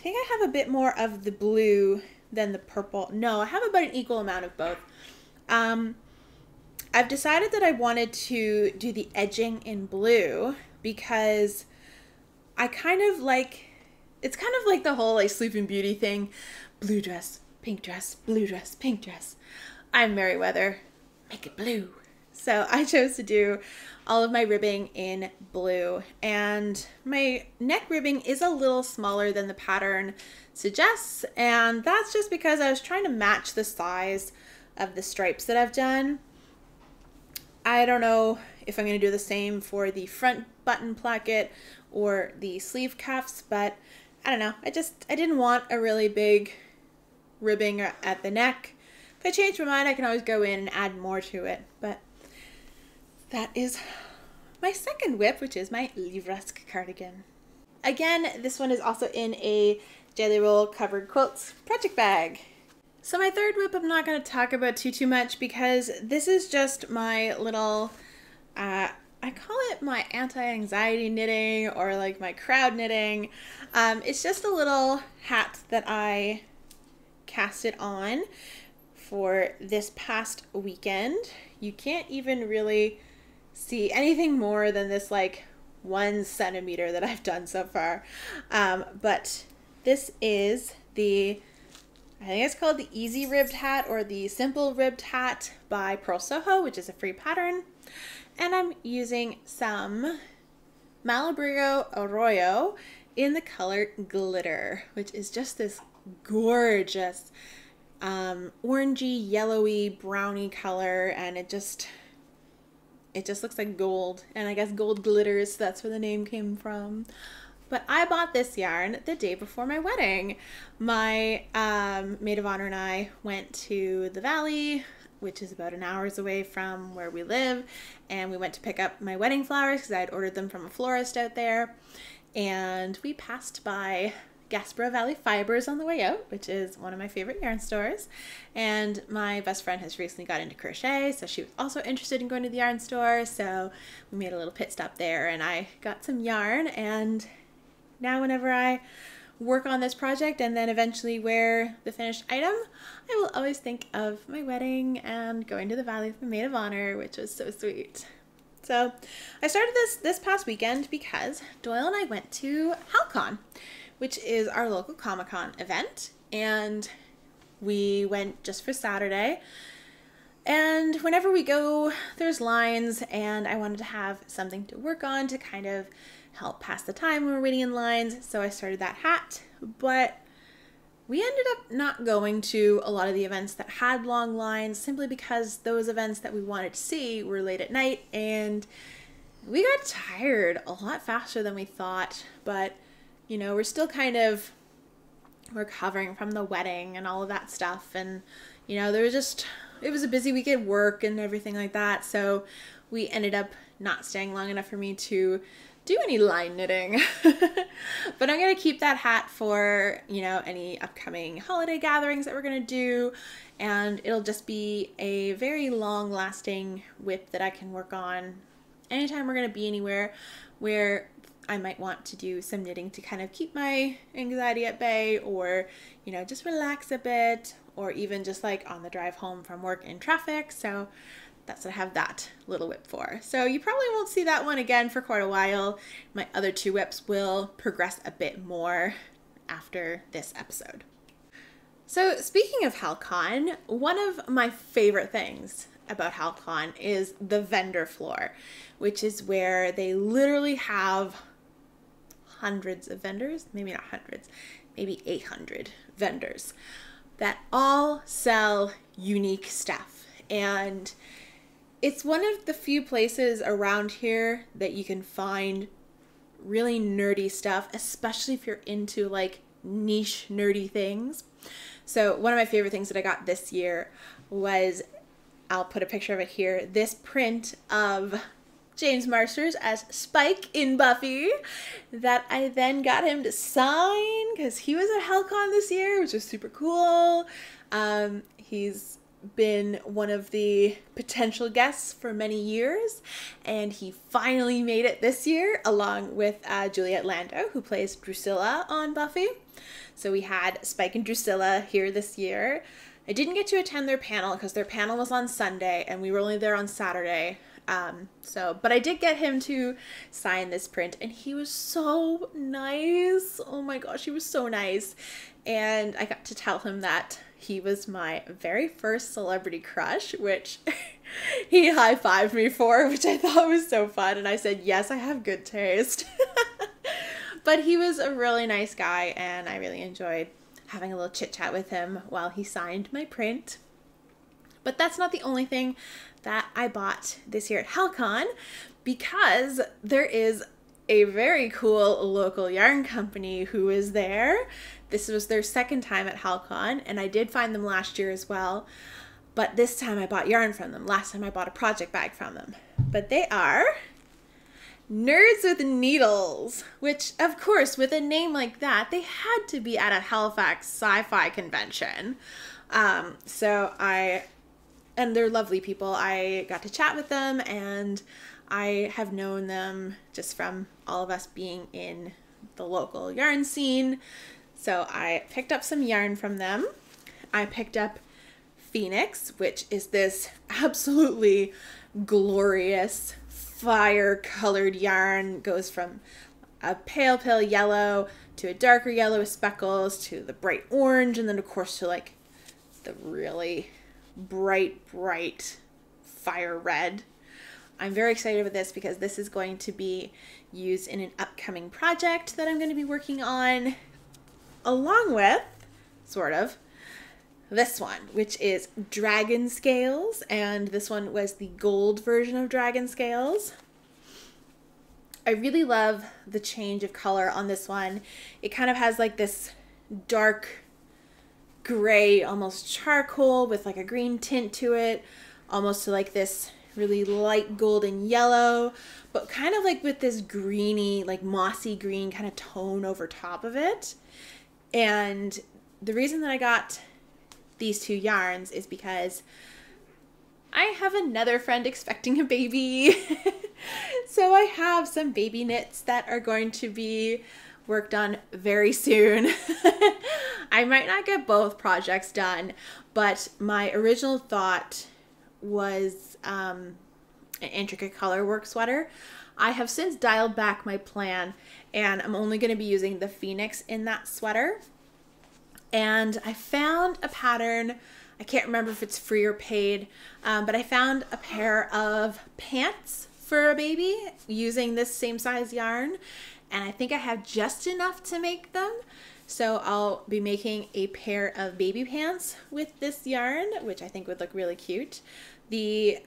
think I have a bit more of the blue than the purple. No, I have about an equal amount of both. I've decided that I wanted to do the edging in blue because I kind of it's kind of like the whole Sleeping Beauty thing. Blue dress, pink dress, blue dress, pink dress. I'm Merriweather, make it blue. So I chose to do all of my ribbing in blue, and my neck ribbing is a little smaller than the pattern suggests, and that's just because I was trying to match the size of the stripes that I've done. I don't know if I'm going to do the same for the front button placket or the sleeve cuffs, but I don't know. I didn't want a really big ribbing at the neck. If I change my mind, I can always go in and add more to it, but that is my second whip, which is my Leibowitz cardigan. Again, this one is also in a Jelly Roll covered quilts project bag. So my third whip I'm not going to talk about too much because this is just my little, I call it my anti-anxiety knitting or like my crowd knitting. It's just a little hat that I casted on for this past weekend. You can't even really see anything more than this like 1 centimeter that I've done so far. But this is the, I think it's called the Easy Ribbed Hat or the Simple Ribbed Hat by Pearl Soho, which is a free pattern. And I'm using some Malabrigo Arroyo in the color Glitter, which is just this gorgeous orangey, yellowy, browny color, and it just looks like gold, and I guess gold glitters, that's where the name came from. But I bought this yarn the day before my wedding. My maid of honor and I went to the valley, which is about an hour's away from where we live, and we went to pick up my wedding flowers because I had ordered them from a florist out there, and we passed by Gaspereau Valley Fibers on the way out, which is one of my favorite yarn stores. And my best friend has recently got into crochet, so she was also interested in going to the yarn store. So we made a little pit stop there and I got some yarn. And now whenever I work on this project and then eventually wear the finished item, I will always think of my wedding and going to the valley with my maid of honor, which was so sweet. So I started this past weekend because Doyle and I went to HalCon, which is our local Comic-Con event, and we went just for Saturday. And whenever we go, there's lines, and I wanted to have something to work on to kind of help pass the time when we're waiting in lines, so I started that hat. But we ended up not going to a lot of the events that had long lines simply because those events that we wanted to see were late at night, and we got tired a lot faster than we thought. But you know, we're still kind of recovering from the wedding and all of that stuff. And, you know, it was a busy week at work and everything like that. So we ended up not staying long enough for me to do any line knitting. But I'm going to keep that hat for, you know, any upcoming holiday gatherings that we're going to do. And it'll just be a very long lasting whip that I can work on anytime we're going to be anywhere where I might want to do some knitting to kind of keep my anxiety at bay, or, you know, just relax a bit, or even just like on the drive home from work in traffic. So that's what I have that little whip for. So you probably won't see that one again for quite a while. My other 2 whips will progress a bit more after this episode. So speaking of HalCon, one of my favorite things about HalCon is the vendor floor, which is where they literally have hundreds of vendors, maybe not hundreds, maybe 800 vendors that all sell unique stuff. And it's one of the few places around here that you can find really nerdy stuff, especially if you're into like niche nerdy things. So one of my favorite things that I got this year was, I'll put a picture of it here, this print of James Marsters as Spike in Buffy that I then got him to sign because he was at HalCon this year, which was super cool. He's been one of the potential guests for many years, and he finally made it this year along with Juliet Lando, who plays Drusilla on Buffy. So we had Spike and Drusilla here this year. I didn't get to attend their panel because their panel was on Sunday and we were only there on Saturday. But I did get him to sign this print, and he was so nice. Oh my gosh, he was so nice. And I got to tell him that he was my very first celebrity crush, which he high-fived me for, which I thought was so fun. And I said, yes, I have good taste. But he was a really nice guy, and I really enjoyed having a little chit-chat with him while he signed my print. But that's not the only thing that I bought this year at HalCon, because there is a very cool local yarn company who is there. This was their second time at HalCon, and I did find them last year as well. But this time I bought yarn from them. Last time I bought a project bag from them. But they are Nerds with Needles, which, of course, with a name like that, they had to be at a Halifax sci-fi convention. And they're lovely people. I got to chat with them, and I have known them just from all of us being in the local yarn scene. So I picked up some yarn from them. I picked up Phoenix, which is this absolutely glorious fire-colored yarn. Goes from a pale yellow to a darker yellow with speckles to the bright orange, and then of course to like the really bright fire red. I'm very excited with this because this is going to be used in an upcoming project that I'm going to be working on, along with, sort of, this one, which is Dragon Scales, and this one was the gold version of Dragon Scales. I really love the change of color on this one. It kind of has like this dark gray, almost charcoal with like a green tint to it, almost to like this really light golden yellow, but kind of like with this greeny, like mossy green kind of tone over top of it. And the reason that I got these two yarns is because I have another friend expecting a baby. So I have some baby knits that are going to be worked on very soon. I might not get both projects done, but my original thought was an intricate color work sweater. I have since dialed back my plan, and I'm only going to be using the Phoenix in that sweater. And I found a pattern, I can't remember if it's free or paid, but I found a pair of pants for a baby using this same size yarn, and I think I have just enough to make them. So I'll be making a pair of baby pants with this yarn, which I think would look really cute. The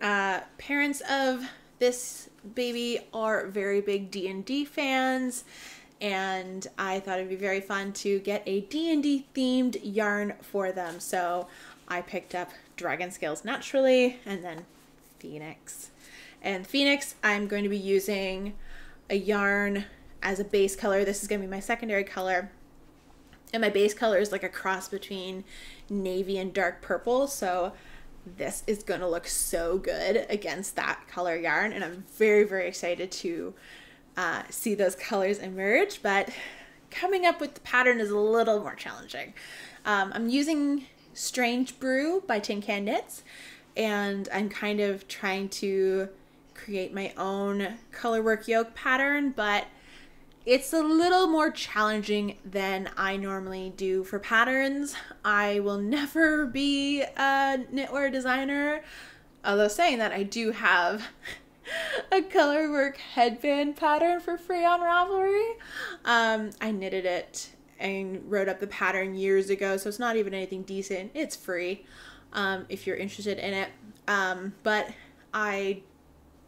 parents of this baby are very big D&D fans, and I thought it'd be very fun to get a D&D themed yarn for them. So I picked up Dragon Scales naturally, and then Phoenix. And Phoenix, I'm going to be using a yarn as a base color. This is going to be my secondary color. And my base color is like a cross between navy and dark purple. So this is going to look so good against that color yarn. And I'm very excited to see those colors emerge. But coming up with the pattern is a little more challenging. I'm using Strange Brew by Tin Can Knits. And I'm kind of trying to create my own colorwork yoke pattern, but it's a little more challenging than I normally do for patterns. I will never be a knitwear designer, although saying that, I do have a colorwork headband pattern for free on Ravelry. I knitted it and wrote up the pattern years ago, so it's not even anything decent. It's free if you're interested in it. But I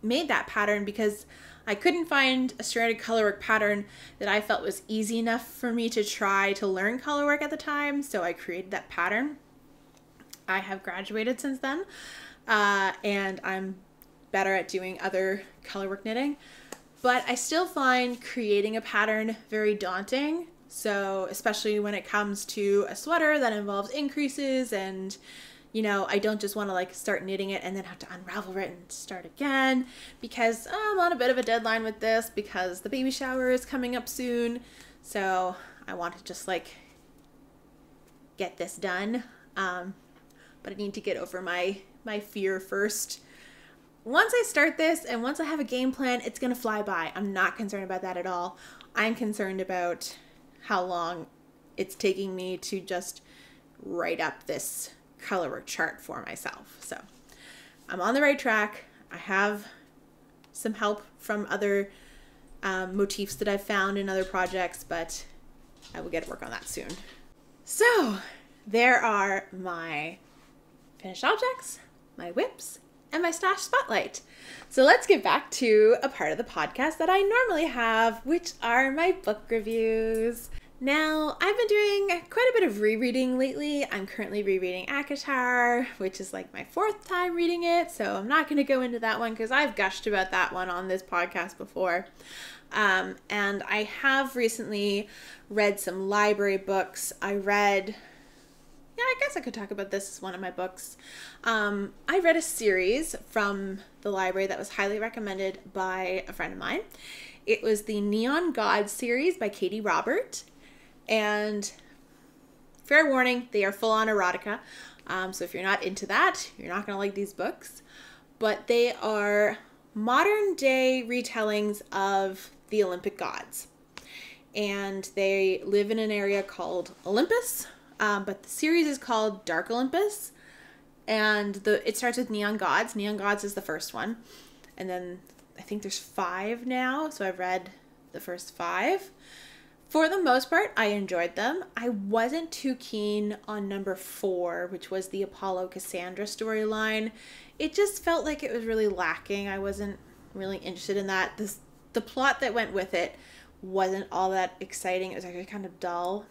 made that pattern because I couldn't find a stranded colorwork pattern that I felt was easy enough for me to try to learn colorwork at the time, so I created that pattern. I have graduated since then, and I'm better at doing other colorwork knitting, but I still find creating a pattern very daunting. So especially when it comes to a sweater that involves increases, and you know, I don't just want to like start knitting it and then have to unravel it and start again, because I'm on a bit of a deadline with this because the baby shower is coming up soon. So I want to just like get this done. But I need to get over my fear first. Once I start this and once I have a game plan, it's going to fly by. I'm not concerned about that at all. I'm concerned about how long it's taking me to just write up this colorwork chart for myself. So I'm on the right track. I have some help from other motifs that I've found in other projects, but I will get to work on that soon. So there are my finished objects, my whips, and my stash spotlight. So let's get back to a part of the podcast that I normally have, which are my book reviews. Now, I've been doing quite a bit of rereading lately. I'm currently rereading ACOTAR, which is like my 4th time reading it, so I'm not going to go into that one because I've gushed about that one on this podcast before. And I have recently read some library books. I guess I could talk about this as one of my books. I read a series from the library that was highly recommended by a friend of mine. It was the Neon Gods series by Katie Robert. And fair warning, they are full on erotica. So if you're not into that, you're not going to like these books. But they are modern day retellings of the Olympic gods. And they live in an area called Olympus. But the series is called Dark Olympus. And it starts with Neon Gods. Neon Gods is the first one. And then I think there's 5 now. So I've read the first 5. For the most part, I enjoyed them. I wasn't too keen on number 4, which was the Apollo Cassandra storyline. It just felt like it was really lacking. I wasn't really interested in that. The plot that went with it wasn't all that exciting. It was actually kind of dull.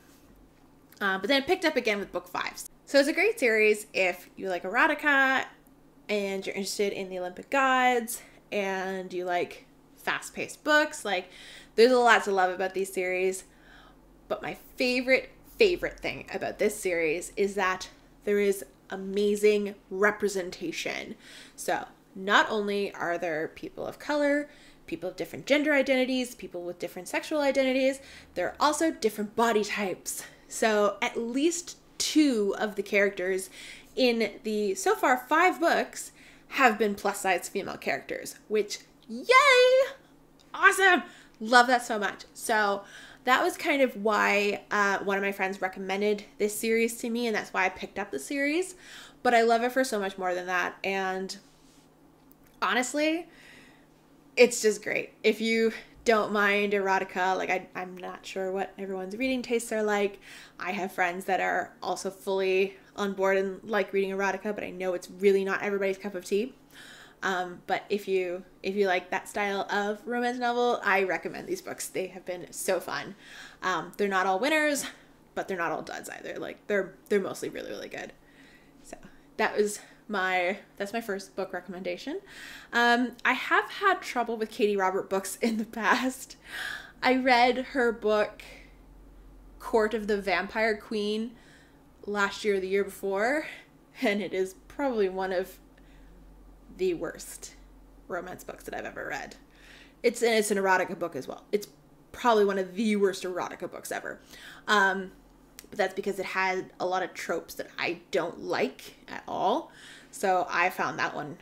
But then it picked up again with book 5. So it's a great series if you like erotica and you're interested in the Olympic gods and you like fast-paced books. Like, there's a lot to love about these series. But my favorite thing about this series is that there is amazing representation. So not only are there people of color, people of different gender identities, people with different sexual identities, there are also different body types. So at least 2 of the characters in the so far 5 books have been plus-size female characters, which, yay! Awesome! Love that so much. So that was kind of why one of my friends recommended this series to me, and that's why I picked up the series. But I love it for so much more than that. And honestly, it's just great. If you don't mind erotica, like I'm not sure what everyone's reading tastes are like. I have friends that are also fully on board and like reading erotica, but I know it's really not everybody's cup of tea. But if you like that style of romance novel, I recommend these books. They have been so fun. They're not all winners, but they're not all duds either. Like they're mostly really, really good. So that's my first book recommendation. I have had trouble with Katie Robert books in the past. I read her book Court of the Vampire Queen last year or the year before, and it is probably one of the worst romance books that I've ever read. It's an erotica book as well. It's probably one of the worst erotica books ever. But that's because it had a lot of tropes that I don't like at all. So I found that one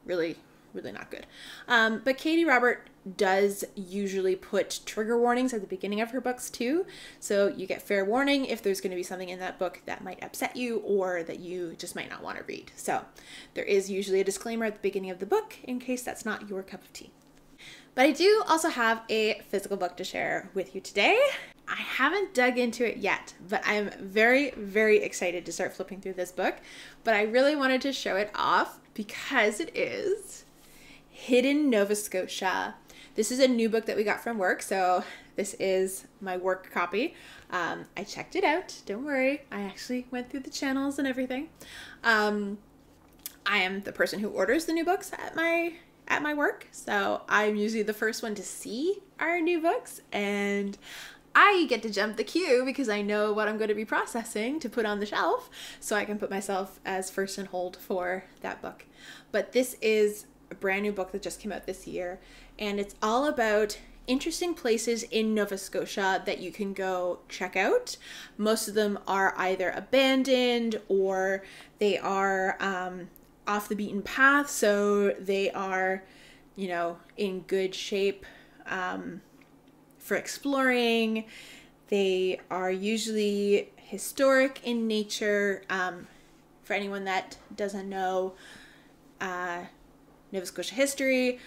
really, really not good. But Katie Robert does usually put trigger warnings at the beginning of her books too. So you get fair warning if there's going to be something in that book that might upset you or that you just might not want to read. So there is usually a disclaimer at the beginning of the book in case that's not your cup of tea. But I do also have a physical book to share with you today. I haven't dug into it yet, but I'm very, very excited to start flipping through this book. But I really wanted to show it off because it is Hidden Nova Scotia. This is a new book that we got from work, so this is my work copy. I checked it out, don't worry. I actually went through the channels and everything. I am the person who orders the new books at my work, so I'm usually the first one to see our new books, and I get to jump the queue because I know what I'm going to be processing to put on the shelf, so I can put myself as first and hold for that book. But this is a brand new book that just came out this year, and it's all about interesting places in Nova Scotia that you can go check out. Most of them are either abandoned or they are off the beaten path, so they are, in good shape for exploring. They are usually historic in nature. For anyone that doesn't know Nova Scotia history,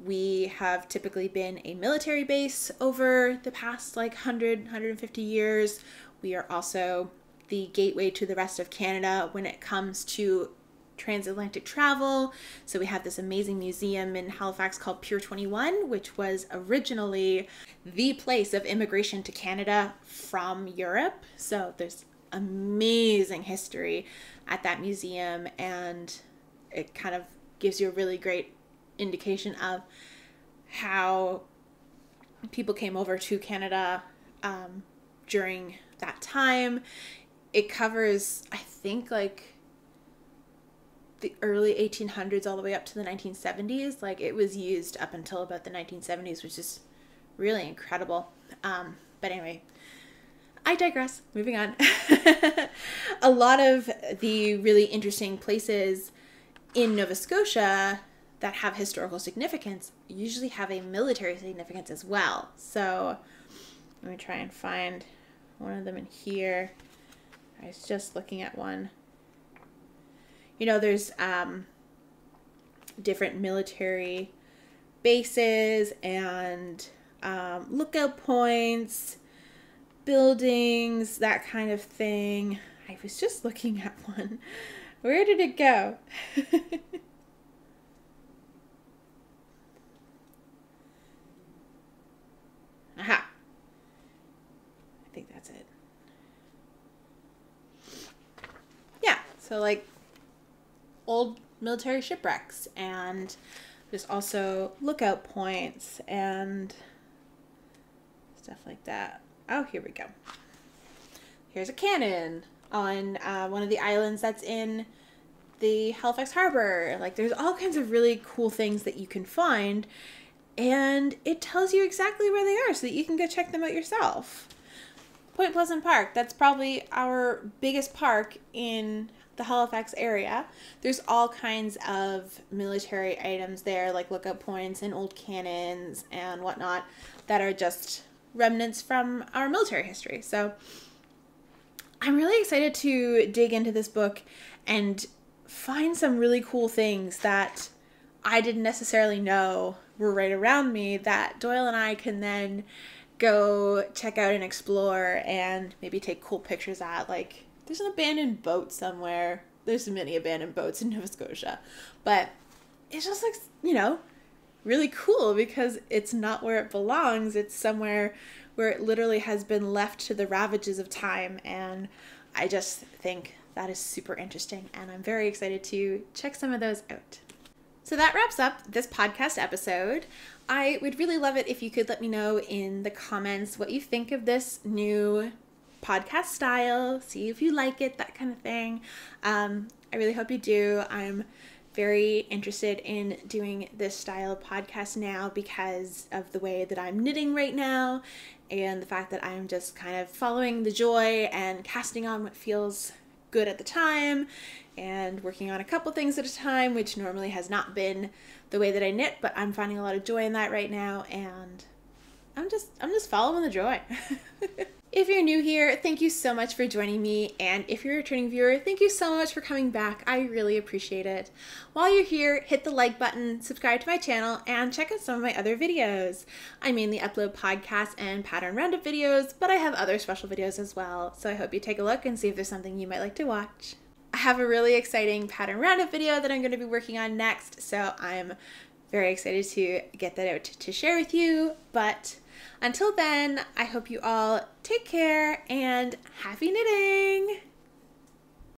we have typically been a military base over the past 150 years. We are also the gateway to the rest of Canada when it comes to transatlantic travel. So we have this amazing museum in Halifax called Pier 21, which was originally the place of immigration to Canada from Europe. So there's amazing history at that museum, and it kind of gives you a really great indication of how people came over to Canada during that time. It covers, I think, like the early 1800s all the way up to the 1970s. Like, it was used up until about the 1970s, which is really incredible. But anyway, I digress. Moving on. A lot of the really interesting places in Nova Scotia that have historical significance usually have a military significance as well. So let me try and find one of them in here. I was just looking at one. You know, there's different military bases and lookout points, buildings, that kind of thing. I was just looking at one. Where did it go? Aha. I think that's it. Yeah, so like old military shipwrecks, and there's also lookout points and stuff like that. Oh, here we go. Here's a cannon on one of the islands that's in the Halifax Harbor. Like, there's all kinds of really cool things that you can find, and it tells you exactly where they are so that you can go check them out yourself. Point Pleasant Park, that's probably our biggest park in the Halifax area. There's all kinds of military items there, like lookout points and old cannons and whatnot, that are just remnants from our military history. So I'm really excited to dig into this book and find some really cool things that I didn't necessarily know were right around me that Doyle and I can then go check out and explore and maybe take cool pictures at. Like, there's an abandoned boat somewhere. There's many abandoned boats in Nova Scotia, but it's just like, you know, really cool because it's not where it belongs. It's somewhere where it literally has been left to the ravages of time, and I just think that is super interesting, and I'm very excited to check some of those out. So that wraps up this podcast episode. I would really love it if you could let me know in the comments what you think of this new podcast style, see if you like it, that kind of thing. I really hope you do. I'm very interested in doing this style of podcast now because of the way that I'm knitting right now and the fact that I'm just kind of following the joy and casting on what feels good at the time and working on a couple things at a time, which normally has not been the way that I knit, but I'm finding a lot of joy in that right now, and I'm just following the joy. If you're new here, thank you so much for joining me, and if you're a returning viewer, thank you so much for coming back. I really appreciate it. While you're here, hit the like button, subscribe to my channel, and check out some of my other videos. I mainly upload podcasts and pattern roundup videos, but I have other special videos as well, so I hope you take a look and see if there's something you might like to watch. I have a really exciting pattern roundup video that I'm going to be working on next, so I'm very excited to get that out to share with you, but until then, I hope you all take care and happy knitting!